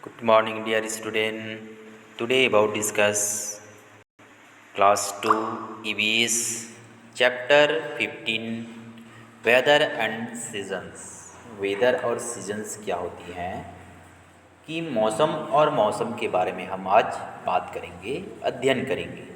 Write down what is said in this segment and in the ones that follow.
Good morning, dear student. Today about discuss class 2 EVS chapter 15 weather and seasons. Weather और seasons क्या होती हैं कि मौसम और मौसम के बारे में हम आज बात करेंगे, अध्ययन करेंगे।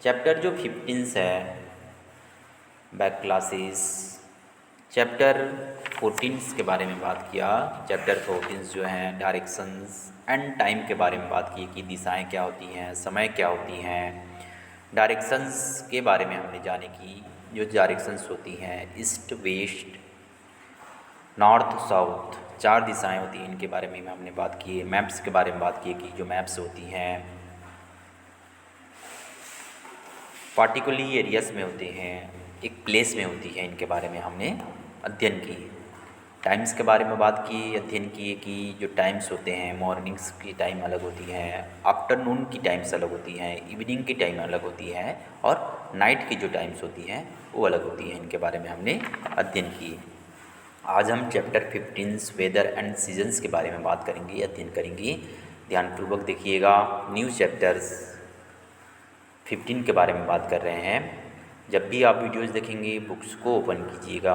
चैप्टर जो 15 है बैक क्लासेस, चैप्टर 14 के बारे में बात किया। चैप्टर 14 जो हैं डायरेक्शंस एंड टाइम के बारे में बात की कि दिशाएं क्या होती हैं, समय क्या होती हैं। डायरेक्शंस के बारे में हमने जाने की जो डायरेक्शंस होती हैं ईस्ट वेस्ट नॉर्थ साउथ, 4 दिशाएं होती हैं, इनके बारे में हमने बात की है। मैप्स के बारे में बात की कि जो मैप्स होती हैं पार्टिकुलर एरियाज में होते हैं, एक प्लेस में होती है, इनके बारे में हमने अध्ययन की। टाइम्स के बारे में बात की, अध्ययन किए कि जो टाइम्स होते हैं मॉर्निंग्स की टाइम अलग होती है, आफ्टरनून की टाइम्स अलग होती हैं, इवनिंग की टाइम अलग होती है और नाइट की जो टाइम्स होती हैं वो अलग होती हैं। इनके बारे में हमने अध्ययन किए। आज हम चैप्टर 15 वेदर एंड सीजन्स के बारे में बात करेंगे, अध्ययन करेंगे। ध्यानपूर्वक देखिएगा। न्यू चैप्टर्स 15 के बारे में बात कर रहे हैं। जब भी आप वीडियोज़ देखेंगे बुक्स को ओपन कीजिएगा,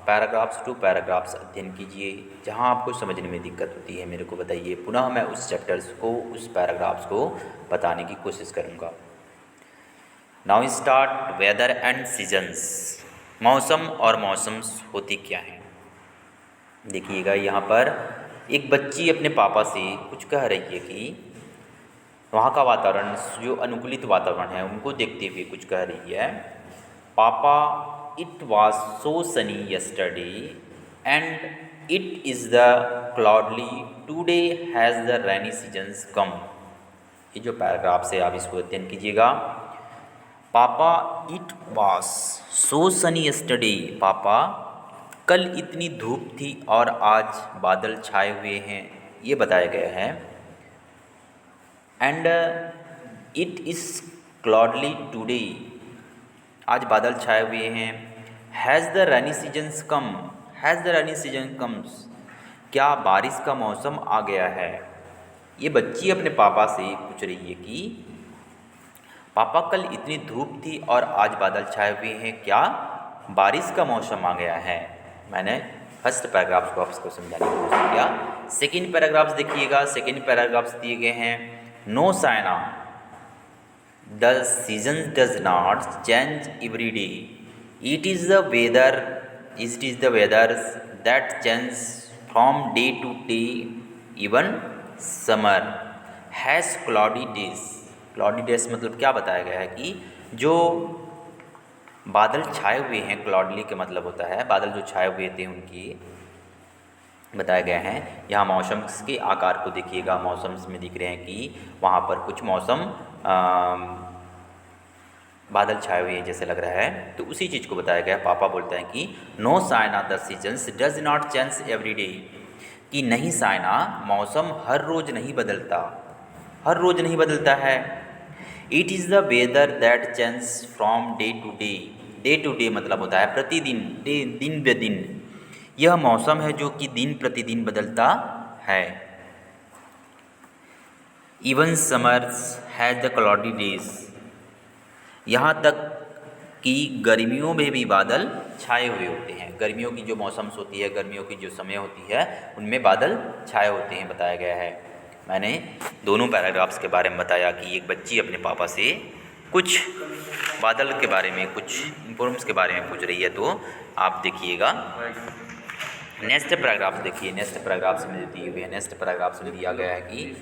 पैराग्राफ्स टू पैराग्राफ्स अध्ययन कीजिए। जहाँ आपको समझने में दिक्कत होती है मेरे को बताइए, पुनः मैं उस चैप्टर्स को, उस पैराग्राफ्स को बताने की कोशिश करूँगा। Now start weather and seasons. मौसम और मौसम्स होती क्या हैं। देखिएगा, यहाँ पर एक बच्ची अपने पापा से कुछ कह रही है कि वहाँ का वातावरण, जो अनुकूलित वातावरण है उनको देखते हुए कुछ कह रही है। पापा, it was so sunny yesterday and it is the cloudy today has the rainy seasons come. ये जो पैराग्राफ से आप इसको अध्ययन कीजिएगा। पापा, it was so sunny yesterday, पापा कल इतनी धूप थी और आज बादल छाए हुए हैं, ये बताया गया है। And it is cloudy today, आज बादल छाए हुए हैं। Has the rainy seasons come, has the rainy season comes, क्या बारिश का मौसम आ गया है। ये बच्ची अपने पापा से पूछ रही है कि पापा कल इतनी धूप थी और आज बादल छाए हुए हैं, क्या बारिश का मौसम आ गया है। मैंने फर्स्ट पैराग्राफ्स को आपको समझाने की कोशिश किया। सेकेंड पैराग्राफ्स देखिएगा। सेकेंड पैराग्राफ्स दिए गए हैं। No Saina, the season does not change every day, it is the weather, it is the weather that change from day to day, even summer has cloudy days. Cloudy days मतलब क्या बताया गया है कि जो बादल छाए हुए हैं, क्लाउडली का मतलब होता है बादल जो छाए हुए थे उनकी बताया गया है। यहाँ मौसम के आकार को देखिएगा, मौसम्स में दिख रहे हैं कि वहाँ पर कुछ मौसम बादल छाए हुए जैसे लग रहा है, तो उसी चीज़ को बताया गया। पापा बोलते हैं कि no Saina the seasons does not change every day, कि नहीं साइना, मौसम हर रोज़ नहीं बदलता, हर रोज़ नहीं बदलता है। It is the weather that change from day to day, day to day मतलब होता है प्रतिदिन, डे दिन ब दिन। यह मौसम है जो कि दिन प्रतिदिन बदलता है। Even summers has the cloudy days, यहाँ तक कि गर्मियों में भी बादल छाए हुए होते हैं। गर्मियों की जो मौसम्स होती है, गर्मियों की जो समय होती है, उनमें बादल छाए होते हैं, बताया गया है। मैंने दोनों पैराग्राफ्स के बारे में बताया कि एक बच्ची अपने पापा से कुछ बादल के बारे में, कुछ इंफॉर्म्स के बारे में पूछ रही है। तो आप देखिएगा नेक्स्ट पैराग्राफ देखिए। नेक्स्ट पैराग्राफ्स में दिए हुए हैं, नेक्स्ट पैराग्राफ्स में दिया गया है कि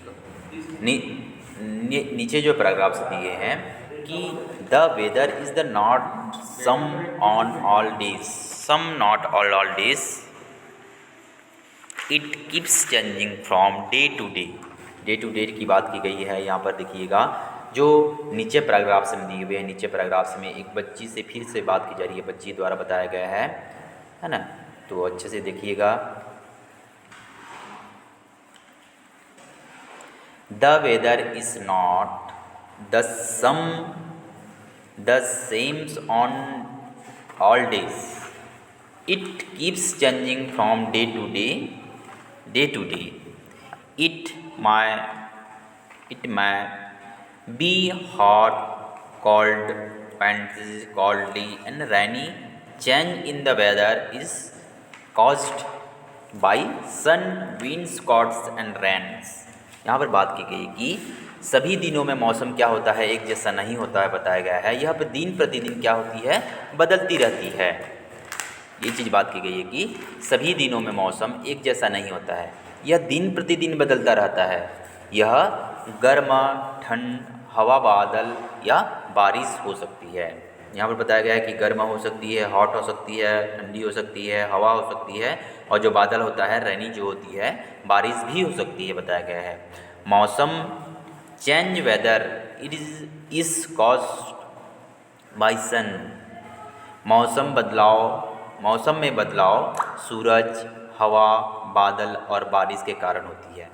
नीचे जो पैराग्राफ्स दिए हैं कि the weather is the not some on all days, some not all days, it keeps changing from day to day. Day to day की बात की गई है। यहाँ पर देखिएगा जो नीचे पैराग्राफ्स में दिए हुए हैं, नीचे पैराग्राफ्स में एक बच्ची से फिर से बात की जा रही है, बच्ची द्वारा बताया गया है ना। तो अच्छे से देखिएगा। The weather is not the same on all days, it keeps changing from day to day, day to day, it my it may be hot, cold, windy, coldly and rainy. Change in the weather is caused by sun, winds, clouds and rains. यहाँ पर बात की गई कि सभी दिनों में मौसम क्या होता है, एक जैसा नहीं होता है, बताया गया है। यहाँ पर दिन प्रतिदिन क्या होती है, बदलती रहती है। ये चीज़ बात की गई है कि सभी दिनों में मौसम एक जैसा नहीं होता है, यह दिन प्रतिदिन बदलता रहता है। यह गर्मा, ठंड, हवा, बादल या बारिश हो सकती है। यहाँ पर बताया गया है कि गर्मा हो सकती है, हॉट हो सकती है, ठंडी हो सकती है, हवा हो सकती है, और जो बादल होता है, रेनी जो होती है, बारिश भी हो सकती है, बताया गया है। मौसम change weather it is caused by sun. मौसम में बदलाव सूरज, हवा, बादल और बारिश के कारण होती है।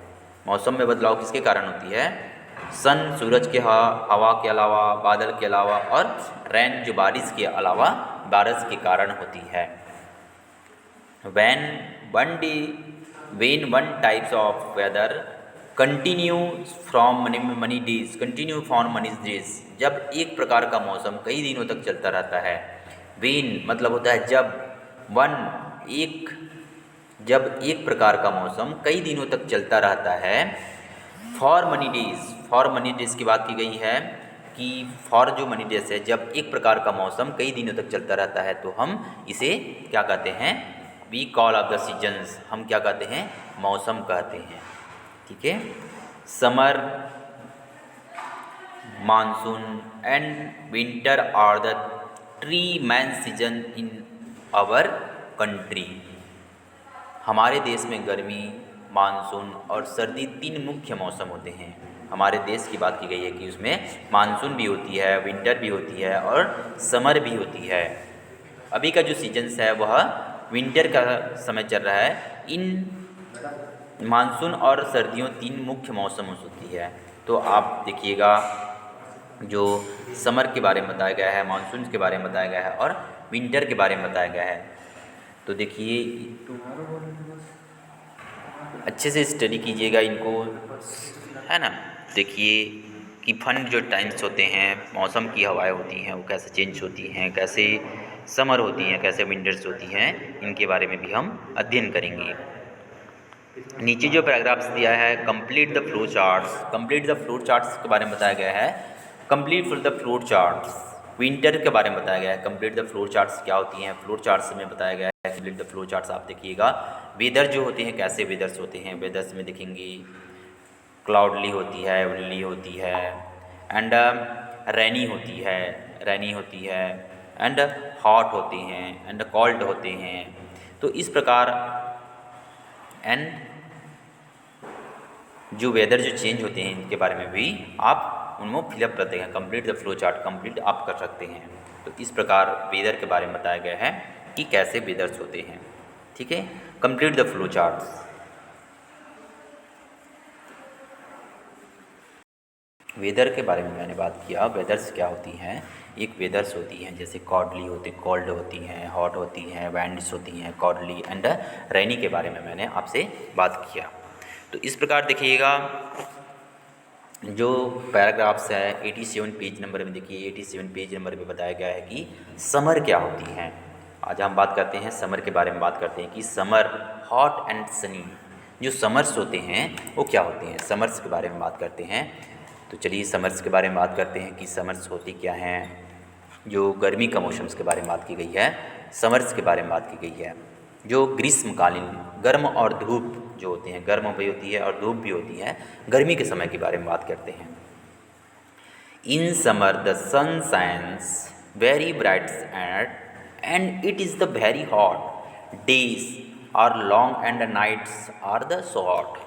मौसम में बदलाव किसके कारण होती है? सन, सूरज के, हवा के अलावा, बादल के अलावा, और रेन जो बारिश के अलावा बारिश के कारण होती है। when one types of weather continue for many days, जब एक प्रकार का मौसम कई दिनों तक चलता रहता है। when मतलब होता है जब एक प्रकार का मौसम कई दिनों तक चलता रहता है। फॉर मनी डेज की बात की गई है कि फॉर जो मनी डेज है, जब एक प्रकार का मौसम कई दिनों तक चलता रहता है तो हम इसे क्या कहते हैं? We call of the seasons. हम क्या कहते हैं? मौसम कहते हैं। ठीक है। Summer, monsoon and winter are the 3 main season in our country. हमारे देश में गर्मी, मानसून और सर्दी 3 मुख्य मौसम होते हैं। हमारे देश की बात की गई है कि उसमें मानसून भी होती है, विंटर भी होती है और समर भी होती है। अभी का जो सीजन्स है वह विंटर का समय चल रहा है। इन मानसून और सर्दियों 3 मुख्य मौसम होती है। तो आप देखिएगा, जो समर के बारे में बताया गया है, मानसून के बारे में बताया गया है और विंटर के बारे में बताया गया है। तो देखिए, अच्छे से स्टडी कीजिएगा इनको, है ना। देखिए कि फन जो टाइम्स होते हैं, मौसम की हवाएं होती हैं, वो कैसे चेंज होती हैं, कैसे समर होती हैं, कैसे विंटर्स होती हैं, इनके बारे में भी हम अध्ययन करेंगे। नीचे जो पैराग्राफ्स दिया है, कंप्लीट द फ्लो चार्ट्स के बारे में बताया गया है। Complete the flow charts winter के बारे में बताया गया है। कंप्लीट द फ्लो चार्ट्स क्या होती हैं, फ्लो चार्ट्स में बताया गया है। कंप्लीट द फ्लो चार्ट्स आप देखिएगा, वेदर जो होते हैं, कैसे वेदर्स होते हैं, वेदर्स में देखेंगे क्लाउडली होती है, विंडली होती है, एंड रेनी होती है, एंड हॉट होती हैं, एंड कोल्ड होते हैं। तो इस प्रकार एंड जो वेदर जो चेंज होते हैं, इनके बारे में भी आप उनमें फिलअप करते हैं। Complete the flow chart complete आप कर सकते हैं। तो इस प्रकार वेदर के बारे में बताया गया है कि कैसे वेदर्स होते हैं। ठीक है। Complete the flow charts. Weather के बारे में मैंने बात किया। वेदर्स क्या होती हैं? एक वेदर्स होती हैं जैसे कोल्ड होती हैं, हॉट होती हैं, विंड्स होती हैं, कॉडली एंड रेनी के बारे में मैंने आपसे बात किया। तो इस प्रकार देखिएगा, जो पैराग्राफ्स है 87 पेज नंबर में, देखिए 87 पेज नंबर पे बताया गया है कि समर क्या होती हैं। आज हम बात करते हैं समर के बारे में, बात करते हैं कि समर हॉट एंड सनी, जो समर्स होते हैं वो क्या होते हैं, समर्स के बारे में बात करते हैं। तो चलिए समर्स के बारे में बात करते हैं कि समर्स होती क्या हैं। जो गर्मी का मौसम के बारे में बात की गई है, समर्स के बारे में बात की गई है। जो ग्रीष्मकालीन, गर्म और धूप जो होते हैं, गर्म भी होती है और धूप भी होती है, गर्मी के समय के बारे में बात करते हैं। In summer the sun shines very bright and it is the very hot, days are long and nights are the short.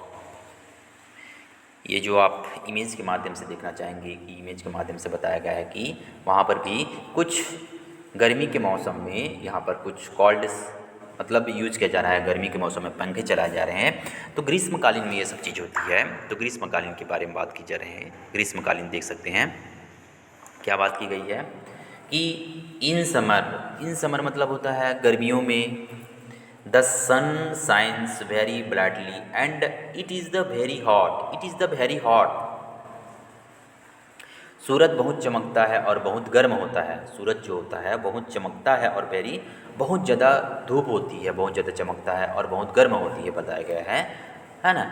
ये जो आप इमेज के माध्यम से देखना चाहेंगे कि इमेज के माध्यम से बताया गया है कि वहाँ पर भी कुछ गर्मी के मौसम में यहाँ पर कुछ कोल्ड मतलब यूज किया जा रहा है। गर्मी के मौसम में पंखे चलाए जा रहे हैं। तो ग्रीष्मकालीन में ये सब चीज़ होती है। तो ग्रीष्मकालीन के बारे में बात की जा रही है। ग्रीष्मकालीन देख सकते हैं क्या बात की गई है कि इन समर मतलब होता है गर्मियों में, the sun shines very brightly and it is the very hot, it is the very hot. सूरज बहुत चमकता है और बहुत गर्म होता है। सूरज जो होता है बहुत चमकता है और वेरी बहुत ज़्यादा धूप होती है, बहुत ज़्यादा चमकता है और बहुत गर्म होती है, बताया गया है ना।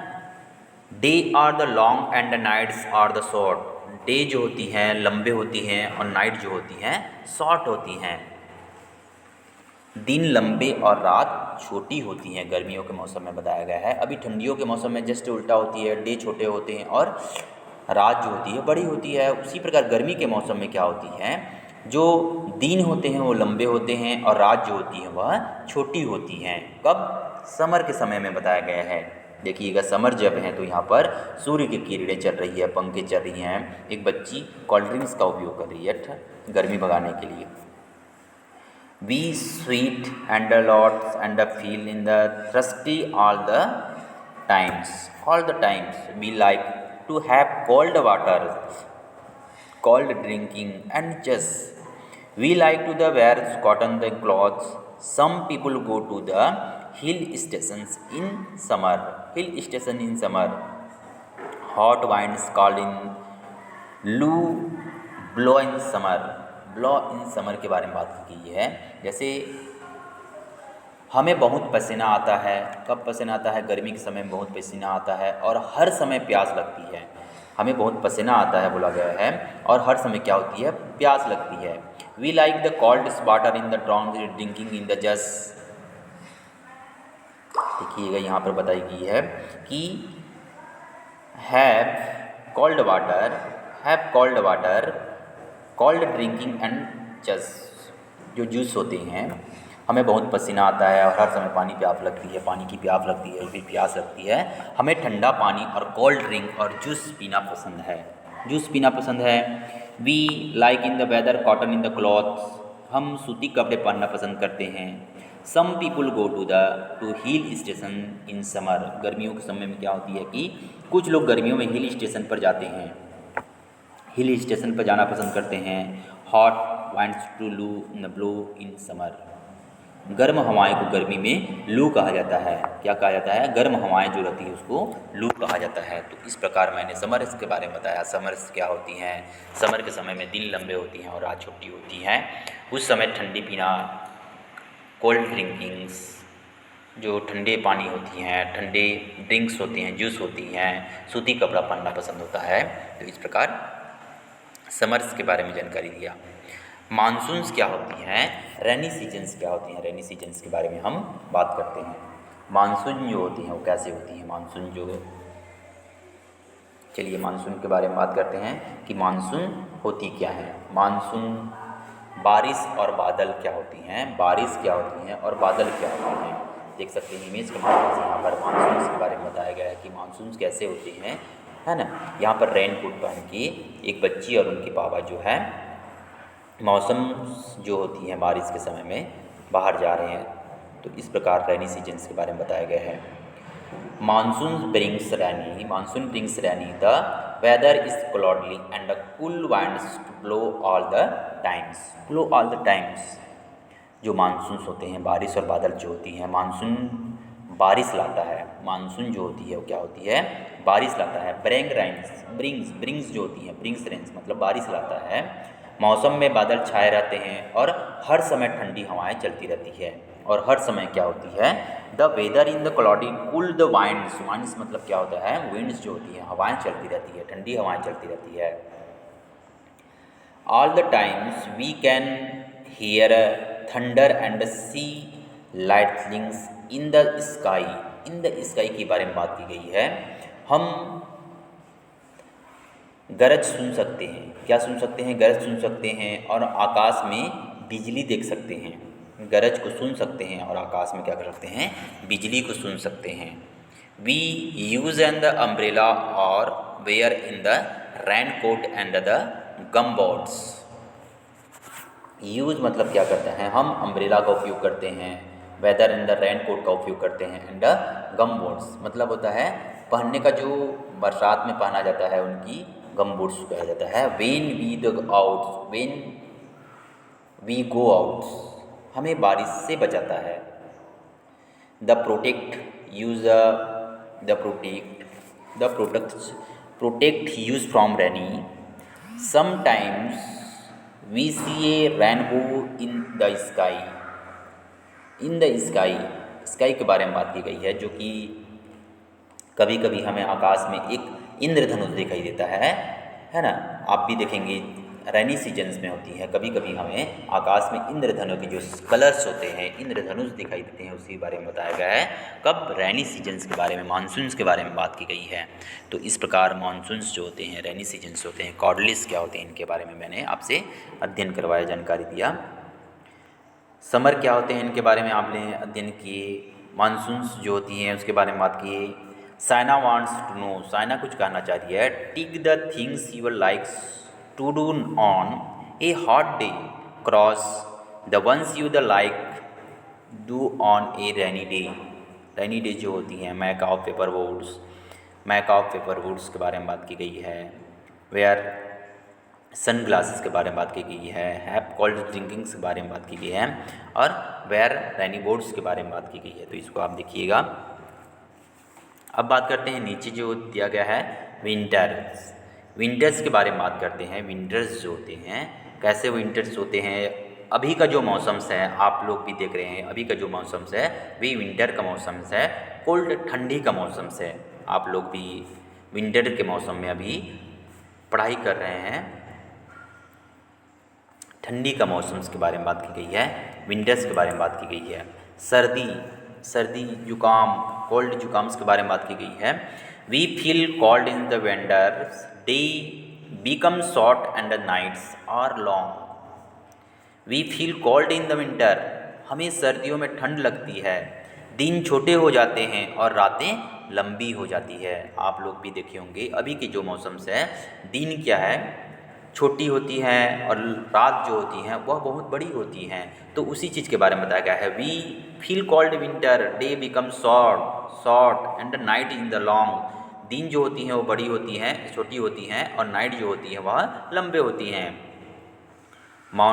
Day are the long and the nights are the short. Day जो होती हैं लंबे होती हैं और नाइट जो होती हैं शॉर्ट होती हैं। दिन लंबे और रात छोटी होती हैं, गर्मियों के मौसम में बताया गया है। अभी ठंडियों के मौसम में जस्ट उल्टा होती है, डे छोटे होते हैं और रात जो होती है बड़ी होती है। उसी प्रकार गर्मी के मौसम में क्या होती है, जो दिन होते हैं वो लंबे होते हैं और रात जो होती है वह छोटी होती हैं। कब? समर के समय में बताया गया है। देखिएगा समर जब है तो यहाँ पर सूर्य की किरणें चल रही है, पंखे चल रही हैं, एक बच्ची कोल्ड ड्रिंक्स का उपयोग कर रही है गर्मी भगाने के लिए। We sweat and a lot and a feel in the thirsty all the times. All the times we like to have cold water, cold drinking and just. We like to the wear cotton the clothes. Some people go to the hill stations in summer. Hill station in summer. Hot winds called in loo blow in summer. Blow in summer के बारे में बात की है। जैसे हमें बहुत पसीना आता है। कब पसीना आता है? गर्मी के समय में बहुत पसीना आता है और हर समय प्यास लगती है। हमें बहुत पसीना आता है बोला गया है और हर समय क्या होती है? प्यास लगती है। We like the cold water in the drinking in the juice. देखिएगा यहाँ पर बताई गई है कि have cold water cold drinking and juice. जो जूस होते हैं, हमें बहुत पसीना आता है और हर समय पानी प्यास लगती है, पानी की प्यास लगती है, फिर प्यास लगती है, हमें ठंडा पानी और कोल्ड ड्रिंक और जूस पीना पसंद है, जूस पीना पसंद है। We like in the weather cotton in the clothes. हम सूती कपड़े पहनना पसंद करते हैं। Some people go to hill station in summer. गर्मियों के समय में क्या होती है कि कुछ लोग गर्मियों में हिल स्टेशन पर जाते हैं, हिल स्टेशन पर जाना पसंद करते हैं। Hot winds to blow in summer. गर्म हवाएं को गर्मी में लू कहा जाता है। क्या कहा जाता है? गर्म हवाएं जो रहती है उसको लू कहा जाता है। तो इस प्रकार मैंने समर्स के बारे में बताया। समर्स क्या होती हैं? समर के समय में दिन लंबे होती हैं और रात छोटी होती हैं। उस समय ठंडी पीना, कोल्ड ड्रिंकिंग्स, जो ठंडे पानी होती हैं, ठंडे ड्रिंक्स होती हैं, जूस होती हैं, सूती कपड़ा पहनना पसंद होता है। तो इस प्रकार समर्स के बारे में जानकारी दिया। मानसून्स क्या होती हैं? रेनी सीजन्स क्या होती हैं? रेनी सीजन्स के बारे में हम बात करते हैं। मानसून जो होती हैं वो कैसे होती हैं? मानसून जो, चलिए मानसून के बारे में बात करते हैं कि मानसून होती क्या है। मानसून बारिश और बादल क्या होती हैं, बारिश क्या होती हैं और बादल क्या होती हैं। देख सकते हैं इमेज के माध्यम से यहाँ पर मानसून के बारे में बताया गया है कि मानसून कैसे होते हैं, है ना। यहाँ पर रेन कोट पहन के एक बच्ची और उनके पापा जो है मौसम जो होती है बारिश के समय में बाहर जा रहे हैं। तो इस प्रकार रेनी सीजन्स के बारे में बताया गया है। Monsoon brings rainy the weather is cloudy and the cool winds blow all the times. जो मानसून होते हैं, बारिश और बादल जो होती हैं, मानसून बारिश लाता है। मानसून जो होती है वो क्या होती है? बारिश लाता है। ब्रिंग्स जो होती है, ब्रिंग्स रेन्स मतलब बारिश लाता है। मौसम में बादल छाए रहते हैं और हर समय ठंडी हवाएं चलती रहती है। और हर समय क्या होती है? The weather in the cloudy cool the winds मतलब क्या होता है? विंड्स जो होती हैं, हवाएं चलती रहती है, ठंडी हवाएं चलती रहती है। All the times we can hear thunder and see lightnings in the sky के बारे में बात की गई है। हम गरज सुन सकते हैं। क्या सुन सकते हैं? गरज सुन सकते हैं और आकाश में बिजली देख सकते हैं। गरज को सुन सकते हैं और आकाश में क्या कर सकते हैं? बिजली को सुन सकते हैं। We use an the umbrella और wear in the raincoat and the gum boots. Use मतलब क्या करते हैं? हम अम्ब्रेला का उपयोग करते हैं, weather in the raincoat का उपयोग करते हैं, एंड गम बोर्ड्स मतलब होता है पहनने का, जो बरसात में पहना जाता है उनकी गम बोर्ड्स कहा जाता है। वेन वी गो आउट हमें बारिश से बचाता है। They protect us they protect us from rainy. Sometimes we see a rainbow in the sky. In the sky, sky के बारे में बात की गई है, जो कि कभी कभी हमें आकाश में एक इंद्रधनुष दिखाई देता है ना. आप भी देखेंगे रेनी सीजन्स में होती है, कभी कभी हमें आकाश में इंद्रधनुष के जो कलर्स होते हैं, इंद्रधनुष दिखाई देते हैं, उसी बारे में बताया गया है. कब? रेनी सीजन्स के बारे में, मानसून्स के बारे में बात की गई है. तो इस प्रकार मानसून्स जो होते हैं, रेनी सीजन्स होते हैं, कॉर्डलेस क्या होते हैं, इनके बारे में मैंने आपसे अध्ययन करवाया, जानकारी दिया. समर क्या होते हैं, इनके बारे में आपने अध्ययन किए. मानसून्स जो होती हैं उसके बारे में बात किए. Saina wants to know, Saina कुछ कहना चाहती है. Tick the things you likes to do on a hot day cross the ones you the like do on a rainy day. Rainy day जो होती हैं, मैक ऑफ पेपर वुड्स के बारे में बात की गई है. वेयर सन ग्लासेस के बारे में बात की गई है. हैव कोल्ड ड्रिंकिंग्स के बारे में बात की गई है. और वेयर रेनी बोर्ड्स के बारे में बात की गई है. तो इसको आप देखिएगा. अब बात करते हैं नीचे जो दिया गया है विंटर्स के बारे में बात करते हैं. विंटर्स जो होते हैं, कैसे विंटर्स होते हैं. अभी का जो मौसम्स है, आप लोग भी देख रहे हैं, अभी का जो मौसम्स है वही विंटर का मौसम्स है. कोल्ड, ठंडी का मौसम्स है. आप लोग भी विंटर के मौसम में अभी पढ़ाई कर रहे हैं. ठंडी का मौसम्स के बारे में बात की गई है, विंटर्स के बारे में बात की गई है. सर्दी जुकाम, कोल्ड जुकाम्स के बारे में बात की गई है. We feel cold in the winters, day become short and the nights are long. We feel cold in the winter, हमें सर्दियों में ठंड लगती है, दिन छोटे हो जाते हैं और रातें लंबी हो जाती है. आप लोग भी देखे होंगे अभी के जो मौसम्स है, दिन क्या है, छोटी होती हैं और रात जो होती हैं वह बहुत बड़ी होती हैं. तो उसी चीज़ के बारे में बताया गया है. We feel cold winter, day become short and night in the long. दिन जो होती हैं वो बड़ी होती हैं, छोटी होती हैं, और नाइट जो होती है वह लंबे होती हैं.